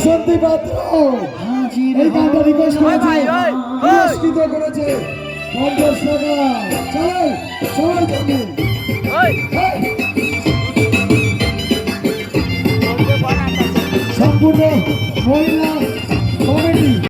বাসন্তী পাত্র এই গানটা রিকোয়েস্ট করেছে, পুরস্কৃত করেছে 50 টাকা। চলো সবার জন্য সম্পূর্ণ মহিলা কমিটি।